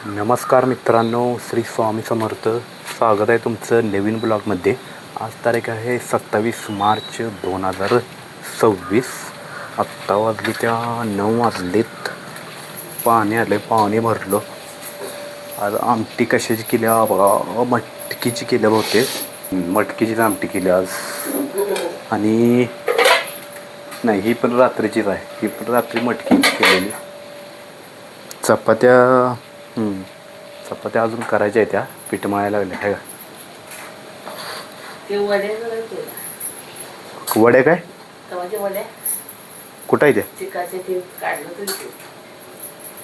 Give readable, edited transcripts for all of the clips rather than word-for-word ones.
नमस्कार मित्रांनो, श्री स्वामी समर्थ. स्वागत आहे तुमचं नवीन ब्लॉगमध्ये. आज तारीख आहे 27 मार्च 2026. आत्ता वाजली त्या 9 वाजलेत. पाणी आलं आहे, पाणी भरलं. आज आमटी कशाची केली बघा, मटकीची केली बहुतेक. मटकीचीच आमटी केली आज. आणि नाही, ही पण रात्रीचीच आहे. ही पण रात्री मटकीची केलेली. चपात्या चपात्या अजून करायच्या आहेत. त्या पीठ मळायला लागल्या आहे का? वड्या काय कुठं आहे त्या?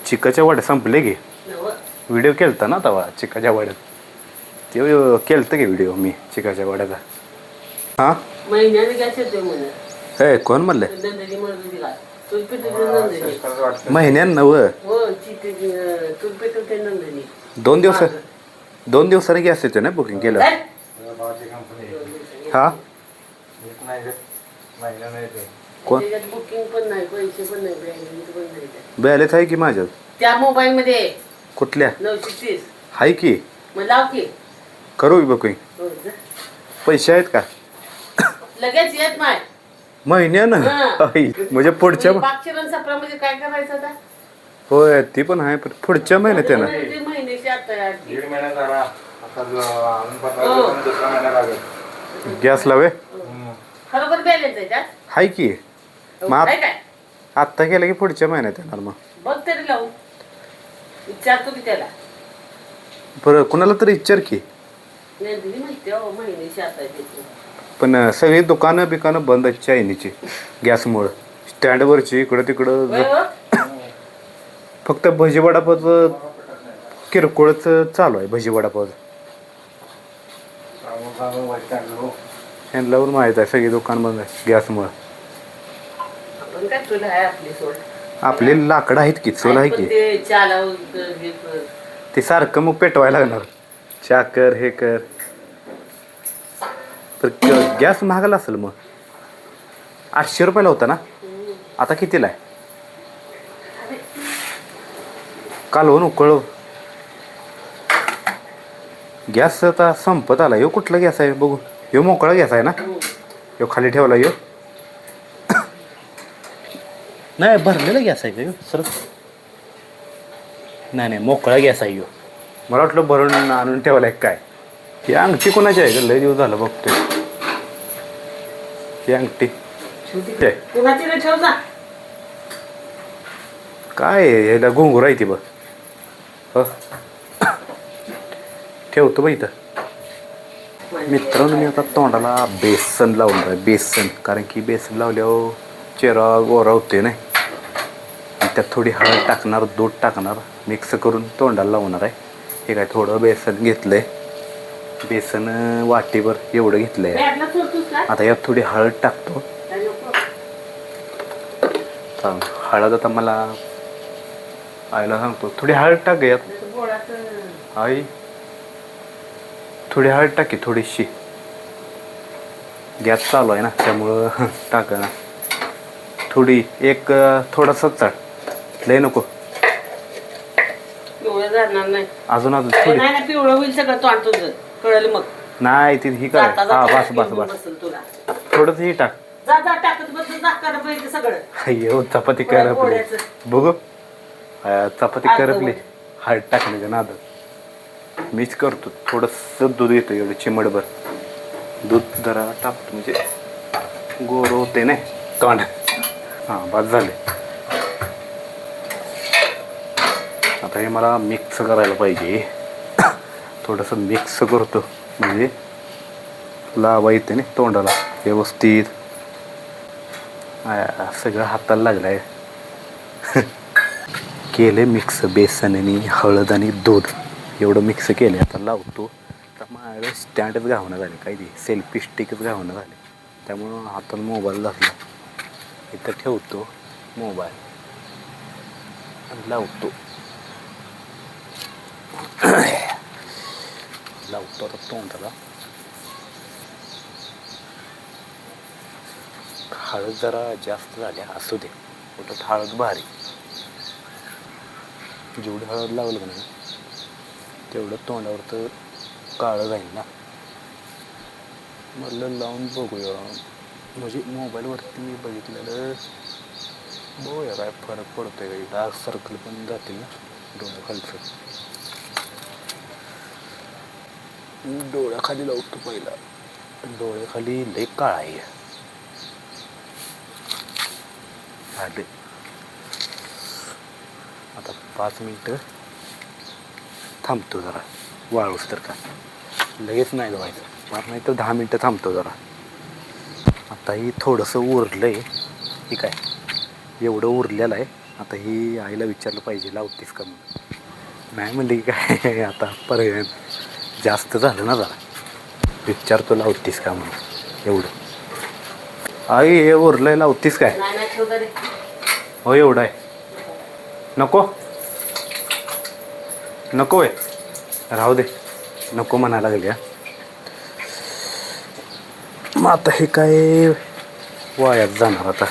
चिकाच्या वड्या संपले की. व्हिडिओ केलता ना तवा चिकाच्या वड्यात. ते केलतं की व्हिडिओ मी चिकाच्या वड्याचा. हां हे कोण म्हणलं? महिन्यान नव 2 दिवसाने गॅस येतो ना बुकिंग केलं. हा कोण बॅलेन्स आहे की माझ्यात त्या मोबाईल मध्ये? कुठल्या? 930 आहे की. करू बुकिंग. पैसे आहेत का? लगेच येत नाही महिन्यानं. म्हणजे पुढच्या म्हणजे काय करायचं आता? होय ती पण आहे, पण पुढच्या महिन्यात आहे ना. महिन्याची आता गॅस लावे खरोखर बॅलन्स आहे त्यात? आहे की. मग काय आत्ता केलं की पुढच्या महिन्यात येणार. मग बघ तरी लावून विचारतो की त्याला. बरं कुणाला तरी विचार की. माहिती हो महिन्याची आता पण सगळी दुकानं बिकानं बंद आहेत चायनीची गॅसमुळं. स्टँडवरची इकडं तिकडं फक्त भजी वडापावचं किरकोळच चालू आहे. भजी वडापावचं ह्यांना माहीत आहे, सगळी दुकान बंद आहे गॅसमुळं. आपले लाकडं आहेत की, चूल आहे की. ते सारखं मग पेटवायला लागणार. चा कर हे कर. तर गॅस महागला असेल. मग 800 रुपयाला होता ना, आता कितीला आहे? कालवून उकळ. गॅस आता संपत आला. ह्यो कुठला गॅस आहे बघू? ह्यो मोकळा गॅस आहे ना? ह्यो खाली ठेवला. ह्यो नाही भरलेला गॅस आहे का ह्यो सर? नाही मोकळा गॅस आहे ह्यो. मला वाटलं भरून आणून ठेवलाय काय. ही अंगठी कोणाची आहे का? लय दिवस झालं बघतोय ही अंगठी. काय याला घुंगूर आहे ती बघ. ठेवतो बघ इथं. मित्रांनो, मी आता तोंडाला बेसन लावणार आहे. बेसन, कारण की बेसन लावल्यावर चेहरा गोरा होते नाही. आणि त्यात थोडी हळद टाकणार, दूध टाकणार, मिक्स करून तोंडाला लावणार आहे. हे काय थोडं बेसन घेतलंय. बेसन वाटीभर एवढं घेतलंय. आता यात थोडी हळद टाकतो. हळद आता मला आईला सांगतो थोडी हळद टाक यात. आई थोडी हळद टाकी, थोडीशी. गॅस चालू आहे ना त्यामुळं टाक ना थोडी. एक थोडासा चाट, लय नको. अजून पिवळं होईल सगळं तोंड तुझं, कळलं मग. नाही ती ही काय. हा बस बस बस. थोडंच ही टाक. सगळं चपाती करपली बघू. चपाती करपली. हळद टाकण्याच्या नादात मिक्स करतो. थोडंसं दूध येतं, एवढं चिमडभर दूध जरा टाकतो म्हणजे गोर होते नाही तोंड. हां बस झाले. आता हे मला मिक्स करायला पाहिजे. थोडंसं मिक्स करतो म्हणजे लावा येते ना तोंडाला व्यवस्थित. सगळं हाताला लागलं आहे. केले मिक्स. बेसन आणि हळद आणि दूध एवढं मिक्स केलं. आता लावतो. तर माझ्याकडे स्टँडच घावणं झाले, काही ते सेल्फी स्टिकच घावणं झाले. त्यामुळं हातात मोबाईल घातला. इथं ठेवतो मोबाईल आणि लावतो. लावतो आता तोंडाला. हळद जरा जास्त झाली असू दे. कुठं हळद भारी. जेवढी हळद लावलं का नाही तेवढं तोंडावर तर काळं जाईल ना. म्हटलं लावून बघूया, म्हणजे मोबाईलवरती बघितलेलं बघूया काय फरक पडतोय काही. डार्क सर्कल पण जातील ना डोळ्याखालचं. डोळ्याखाली लावतो पहिला. डोळ्याखाली लय काळा आहे. आले आता 5 मिनटं थांबतो जरा वाळूस तर का लगेच नाही धुवायचं. 5 नाही तर 10 मिनटं थांबतो जरा. आता ही थोडंसं उरलं आहे. ठीक आहे, एवढं उरलेलं आहे. आता ही आईला विचारलं पाहिजे लावतीस का म्हणून. नाही म्हणली की काय आता पर्याय जास्त झालं ना जरा. विचारतो लावतीस का म्हणून. एवढं आई हे उरलंय लावतीस काय? नाही नाही ठेव तरी. हो एवढं आहे. नको नको आहे, राहू दे. नको म्हणायला लागल्या. मग आता हे काय वायात जाणार आता.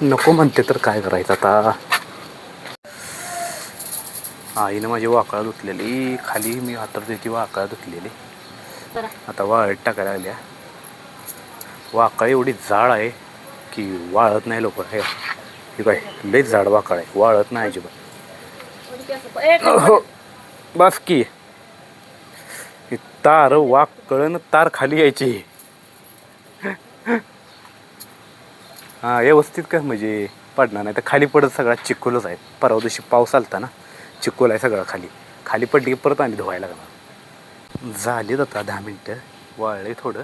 नको म्हणते तर काय करायचं आता. आईनं माझी वाकळा धुतलेली खाली, मी हातात त्याची वाकळा धुतलेली. आता वाळत टाकायला लागल्या. वाकळा एवढी जाड आहे की वाळत नाही लवकर. हे काय लईच जाड वाकळा आहे, वाळत नाही अजिबात. हो बस की तार वाकळन तार खाली यायची. हा व्यवस्थित का म्हणजे पडणार नाही तर खाली पडत सगळा चिखलच आहे. परवा दिवशी पाऊस आलता ना, चिखल आहे सगळं खाली. खाली पडली की परत आणि धुवायला लागणार. झालीत आता 10 मिनटं, वाळले थोडं.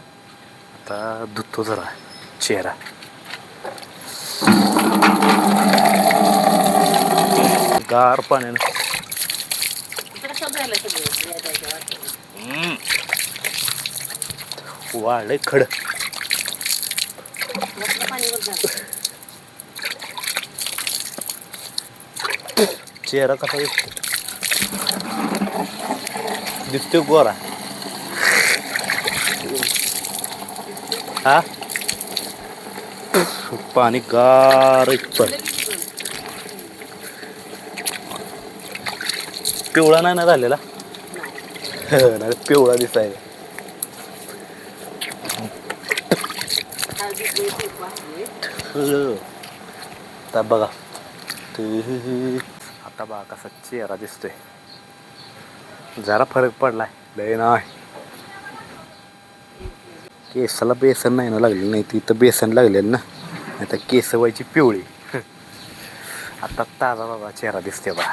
आता धुतो जरा चेहरा. गार पाण्यानं वाळले खड. चेहरा कसा दिसतोय गोरा. हा पाणी गार पण पिवळा नाही ना झालेला. नाही पिवळा दिसायला. आता बघा आता बघा कसा चेहरा दिसतोय. जरा फरक पडलाय लय नाही. केसाला बेसन नाही ना लागलेलं, नाही तिथं बेसन लागलेलं ना, आता केस व्हायची पिवळी. आता ताजा बाबा चेहरा दिसते बा.